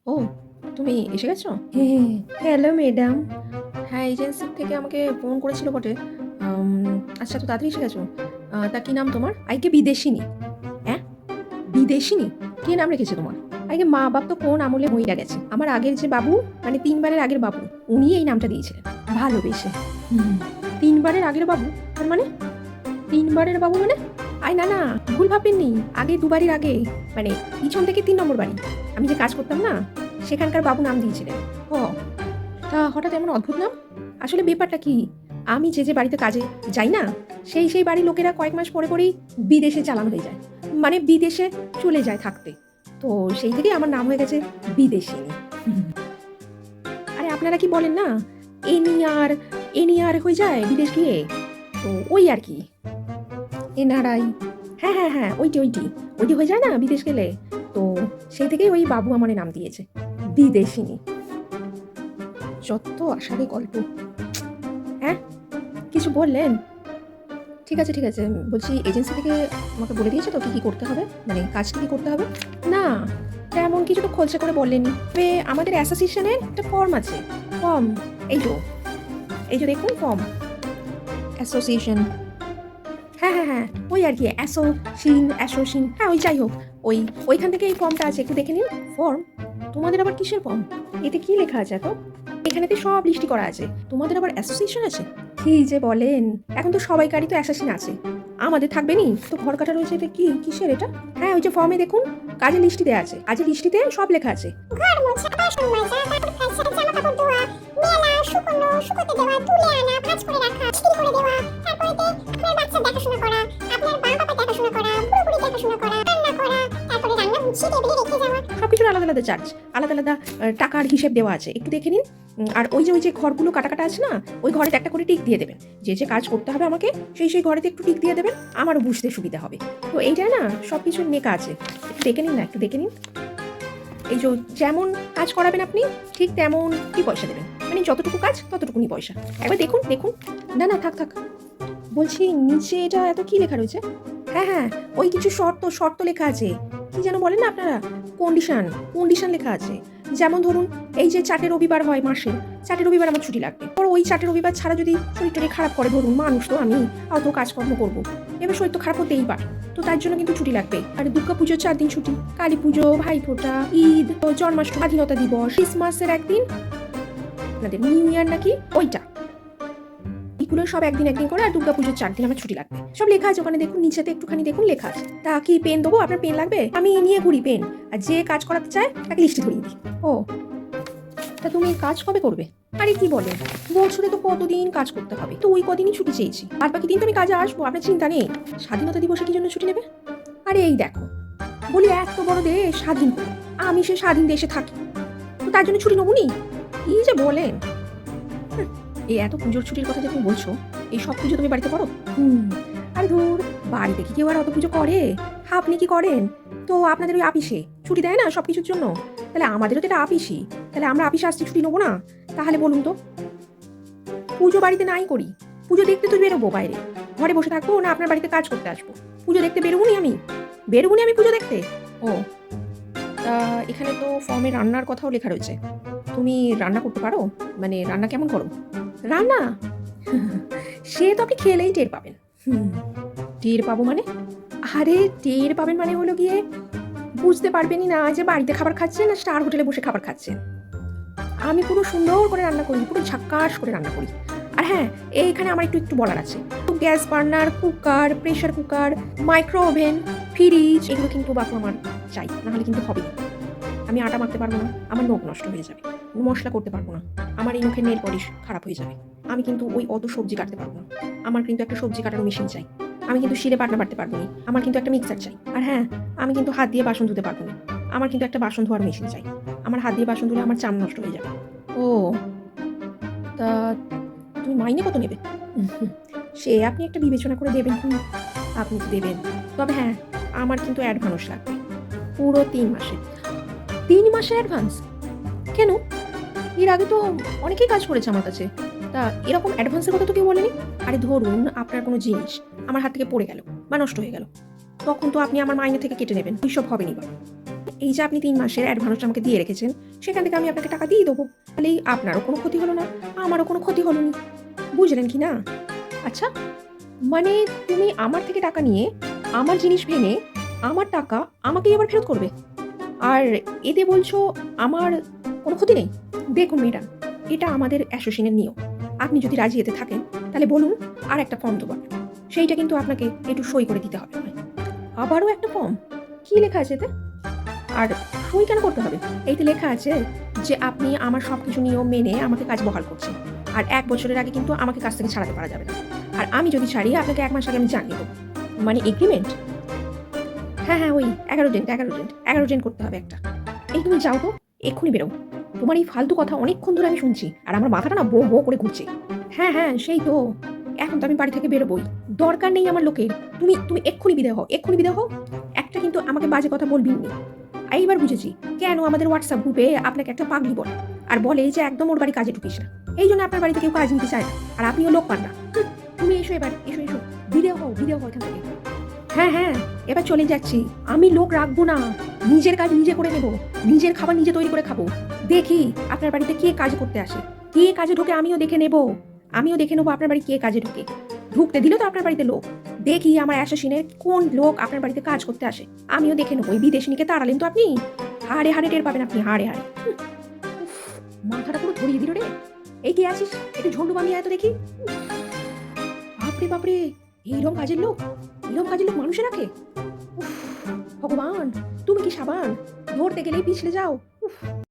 ও, তুমি এসে গেছো? হ্যাঁ, হ্যালো ম্যাডাম। হ্যাঁ, এজেন্সি থেকে আমাকে ফোন করেছিল বটে। আচ্ছা, তো তাড়াতাড়ি এসে গেছো। তা কি নাম তোমার? আইকে বিদেশিনী। হ্যাঁ, বিদেশিনী? কে নাম রেখেছে তোমার? আগে মা বাপ তো কোন আমলে মইরা গেছে। আমার আগের যে বাবু, মানে ৩ বারের আগের বাবু, উনি এই নামটা দিয়েছিলেন ভালোবেসে। হুম, ৩ বারের আগের বাবু? তার মানে ৩ বারের বাবু মানে? না, না, ভুল ভাবেননি। আগে ২ বাড়ির আগে, মানে পিছন থেকে ৩ নম্বর বাড়ি। আমি যে কাজ করতাম না, সেখানকার বাবু নাম দিয়েছিলেন। ও, তা হঠাৎ এমন অদ্ভুত নাম? আসলে ব্যাপারটা কি? আমি যে বাড়িতে কাজে যাই না, সেই বাড়ির লোকেরা কয়েক মাস পরে পরেই বিদেশে চালান হয়ে যায়। মানে বিদেশে চলে যায় থাকতে। তো সেই থেকেই আমার নাম হয়ে গেছে বিদেশিনী। আরে আপনারা কি বলেন না? এনিয়ার, এনিয়ার হয়ে যায় বিদেশ গিয়ে। তো ওই আর কি। এনআরআই। হ্যাঁ, হ্যাঁ, হ্যাঁ, ওইটি হয়ে যায় না বিদেশ গেলে। তো সেই থেকেই ওই বাবু আমারে নাম দিয়েছে বিদেশিনী। যত আষাঢ়ে গল্প। হ্যাঁ, কিছু বললেন? ঠিক আছে, ঠিক আছে। বলছি এজেন্সি থেকে আমাকে বলে দিয়েছে তো কি করতে হবে? মানে কাজটা কি করতে হবে? না, তেমন কিছু তো খোলসা করে বললেননি। তবে আমাদের অ্যাসোসিয়েশনের একটা ফর্ম আছে। ফর্ম, এই তো, এই যে দেখুন ফর্ম। অ্যাসোসিয়েশন। হ্যাঁ, হ্যাঁ, হ্যাঁ, ওই আর কি অ্যাসোসিন, হ্যাঁ, ওই যাই হোক। ওইখান থেকে এই ফর্মটা আছে, একটু দেখে নিন। ফর্ম? তোমাদের আবার কিসের ফর্ম? এতে কি লেখা আছে এত? এখানেতে সব লিস্টি করা আছে। তোমাদের আবার অ্যাসোসিয়েশন আছে? কি যে বলেন! এখন তো সবাইকারই তো অ্যাসোসিন আছে। আমাদের থাকবে নি? তো ঘর কাটা রয়েছে, এটা কি? কিসের এটা? হ্যাঁ, ওই যে ফর্মে দেখুন, কাজের লিস্টি দেয়া আছে। কাজের লিস্টিতে সব লেখা আছে। ঘর মোছা, বাসন মাজা, তারপর ফ্যাশন জামাকাপড় ধোয়া, মেলা, শুকনো, শুকোতে দেওয়া, তুলে আনা, ভাঁজ করে রাখা, ইস্ত্রি করে দেওয়া, তারপরেতে আপনার বাচ্চার দেখাশোনা করা, আপনার মা-বাবার দেখাশোনা করা, পুরোপুরি দেখাশোনা করা, রান্না করা, তারপরে রান্না গুছিয়ে টেবিলে রেখে যাওয়া। সবকিছুর আলাদা আলাদা চার্জ, আলাদা আলাদা টাকার হিসেব দেওয়া আছে। একটু দেখে নিন। আর ওই যে ঘরগুলো কাটা কাটা আছে না, ওই ঘরেতে একটা করে টিক দিয়ে দেবেন। যে কাজ করতে হবে আমাকে, সেই ঘরেতে একটু টিক দিয়ে দেবেন। আমারও বুঝতে সুবিধা হবে। তো এইটায় না সব কিছুর লেখা আছে। একটু দেখে নিন না, একটু দেখে নিন। এই যে যেমন কাজ করাবেন আপনি, ঠিক তেমন কি পয়সা দেবেন। মানে যতটুকু কাজ ততটুকুনি পয়সা। একবার দেখুন, দেখুন। না, না, থাক, থাক। বলছি নিচে এটা এত কি লেখা রয়েছে? হ্যাঁ, হ্যাঁ, ওই কিছু শর্ত শর্ত লেখা আছে। কি যেন বলেন না আপনারা? কন্ডিশন, কন্ডিশন লেখা আছে। যেমন ধরুন, এই যে ৪টে রবিবার হয় মাসে, ৪টে রবিবার আমার ছুটি লাগবে। পর ওই ৪টে রবিবার ছাড়া যদি শরীর টরীর খারাপ করে, ধরুন মানুষ তো আমি, অত কাজকর্ম করবো, এবার শরীর তো খারাপ হতেই পারে। তো তার জন্য কিন্তু ছুটি লাগবে। আর দুর্গা পুজোর ৪ দিন ছুটি, কালী পুজো, ভাইফোঁটা, ঈদ, জন্মাষ্টমী, স্বাধীনতা দিবস, ক্রিসমাসের একদিন, আপনাদের নিউ ইয়ার নাকি ওইটা, এগুলো সব একদিন একদিন করে। আর দুর্গাপুজোর ৪ দিন আমার ছুটি লাগবে। সব লেখা আছে ওখানে, দেখুন নিচেতে একটুখানি দেখুন লেখা আছে। তা কি পেন দেবো? আপনার পেন লাগবে? আমি নিয়ে ঘুরি পেন। আর যে কাজ করাতে চায় তাকে লিস্টে ধরিয়ে দিই। ও, তা তুমি কাজ কবে করবে? আরে কি বলেন, বছরে তো কতদিন কাজ করতে হবে, তো ওই কদিনই ছুটি চেয়েছি। আর বাকি দিন তো আমি কাজে আসবো, আপনার চিন্তা নেই। স্বাধীনতা দিবসে কি জন্য ছুটি নেবে? আরে এই দেখো, বলি এত বড় দেশ স্বাধীন করে, আমি সে স্বাধীন দেশে থাকি, তো তার জন্য ছুটি নেবো নি? কি যে বলেন! এই এত পুজোর ছুটির কথা যে তুমি বলছো, এই সব পুজো তুমি বাড়িতে করো? আরে ধুর, বাড়িতে কি কেউ আর অত পুজো করে? আপনি কি করেন? তো আপনাদের ওই আপিসে ছুটি দেয় না সব কিছুর জন্য? তাহলে আমাদেরও তো এটা আপিসই। তাহলে আমরা আপিসে আসছি, ছুটি নেবো না? তাহলে বলুন তো, পুজো বাড়িতে নাই করি, পুজো দেখতে তো বেরোবো বাইরে, ঘরে বসে থাকবো না আপনার বাড়িতে কাজ করতে আসবো? পুজো দেখতে বেরোবনি আমি, বেরোবনি আমি পুজো দেখতে। ও, তা এখানে তো ফর্মে রান্নার কথাও লেখা রয়েছে। তুমি রান্না করতে পারো? মানে রান্না কেমন করো? রান্না? সে তো আপনি খেলেই টের পাবেন। হুম, টের পাবো মানে? আরে টের পাবেন মানে হলো গিয়ে, বুঝতে পারবেনই না যে বাড়িতে খাবার খাচ্ছেন না স্টার হোটেলে বসে খাবার খাচ্ছেন। আমি পুরো সুন্দর করে রান্না করি, পুরো ঝাক্কাস করে রান্না করি। আর হ্যাঁ, এইখানে আমার একটু একটু বলার আছে। তো gas burner, cooker, pressure cooker, micro oven, fridge, এগুলো কিন্তু বাপু আমার চাই, নাহলে কিন্তু হবে না। আমি আটা মাখতে পারবো না, আমার নখ নষ্ট হয়ে যাবে। মশলা করতে পারবো না, আমার এই মুখের নেল পলিশ খারাপ হয়ে যাবে। আমি কিন্তু ওই অত সবজি কাটতে পারবো না, আমার কিন্তু একটা সবজি কাটার মেশিন চাই। আমি কিন্তু শিলে বাটনা বাটতে পারবো না, আমার কিন্তু একটা মিক্সার চাই। আর হ্যাঁ, আমি কিন্তু হাত দিয়ে বাসন ধুতে পারবো না, আমার কিন্তু একটা বাসন ধোয়ার মেশিন চাই। আমার হাত দিয়ে বাসন ধুলে আমার চাম নষ্ট হয়ে যাবে। ও, তা তুমি মাইনে কত নেবে? সে আপনি একটা বিবেচনা করে দেবেন। আপনি তো দেবেন, তবে হ্যাঁ, আমার কিন্তু অ্যাডভান্স লাগবে, পুরো ৩ মাসে। ৩ মাসের অ্যাডভান্স? কেন? এর আগে তো অনেকেই কাজ করেছে আমার কাছে। তা এরকম অ্যাডভান্সের কথা তো কেউ বলেনি। আরে ধরুন আপনার কোনো জিনিস আমার হাত থেকে পড়ে গেল বা নষ্ট হয়ে গেল, তখন তো আপনি আমার মাইনে থেকে কেটে নেবেন, এইসব হবে নি বাবা। এই যে আপনি 3 মাসের অ্যাডভান্সটা আমাকে দিয়ে রেখেছেন, সেখান থেকে আমি আপনাকে টাকা দিয়ে দেবো। তাহলেই আপনারও কোনো ক্ষতি হলো না, আমারও কোনো ক্ষতি হলো না। বুঝলেন কি না? আচ্ছা, মানে তুমি আমার থেকে টাকা নিয়ে আমার জিনিস ভেঙে আমার টাকা আমাকেই আবার ফেরত করবে, আর এতে বলছো আমার কোনো ক্ষতি নেই? দেখুন ম্যাডাম, এটা আমাদের অ্যাসোসিয়েশনের নিয়ম। আপনি যদি রাজি এতে থাকেন তাহলে বলুন, আর একটা ফর্ম দেবো। সেইটা কিন্তু আপনাকে একটু সই করে দিতে হবে। আবারও একটা ফর্ম? কি লেখা আছে এতে? আর সই কেন করতে হবে? এইতে লেখা আছে যে আপনি আমার সব কিছু নিয়ম মেনে আমাকে কাজ বহাল করছেন, আর 1 বছরের আগে কিন্তু আমাকে কাজ থেকে ছাড়াতে পারা যাবে না। আর আমি যদি ছাড়ি আপনাকে 1 মাস আগে আমি জানিয়ে দেবো। মানে এগ্রিমেন্ট? হ্যাঁ হ্যাঁ, ওই 11 ডেন্ট করতে হবে একটা। এই তুমি যাও তো, এক্ষুনি বেরো। তোমার এই ফালতু কথা অনেকক্ষণ ধরে আমি শুনছি, আর আমার মাথাটা না বো বো করে ঘুরছে। হ্যাঁ হ্যাঁ, সেই তো। এখন তো আমি বাড়ি থেকে বেরোবই, দরকার নেই আমার লোকের। তুমি তুমি এক্ষুনি বিদায় হও, এক্ষুনি বিদায় হও। একটা কিন্তু আমাকে বাজে কথা বলবি না। এইবার বুঝেছি কেন আমাদের হোয়াটসঅ্যাপ গ্রুপে আপনাকে একটা পাগলি বলে, আর বলে যে একদম ওর বাড়ি কাজে ঢুকিস না। এই জন্য আপনার বাড়িতে কেউ কাজ নিতে চায় না, আর আপনিও লোক পান না। তুমি এসো এবার, এসো এসো, বিদায় হও এখান থেকে। হ্যাঁ হ্যাঁ, এবার চলে যাচ্ছি। আমি লোক রাখবো না, নিজের কাজ নিজে করে নেব, নিজের খাবার নিজে তৈরি করে খাবো। দেখি আপনার বাড়িতে কে কাজ করতে আসে, কে কাজে ঢোকে আমিও দেখে নেব। আপনার বাড়ি কে কাজে ঢোকে। ঢুকতে দিল তো আপনার বাড়িতে লোক, দেখি আমার অ্যাসোসিয়েশনের কোন লোক আপনার বাড়িতে কাজ করতে আসে, আমিও দেখে নেবো। ওই বিদেশিনীকে তাড়ালেন তো আপনি, হাড়ে হাড়ে টের পাবেন আপনি, হাড়ে হাড়ে। উফ, মাথাটা পুরো ধরিয়ে দিল রে। এই কে আছিস, একটু ঝন্ডু বানিয়ে আয় তো দেখি। বাপরে বাপরে, এইরকম কাজের লোক মানুষে রাখে? উফ, ভগবান, তুমি কি সাবান? ধরতে গেলেই পিছলে যাও। উফ।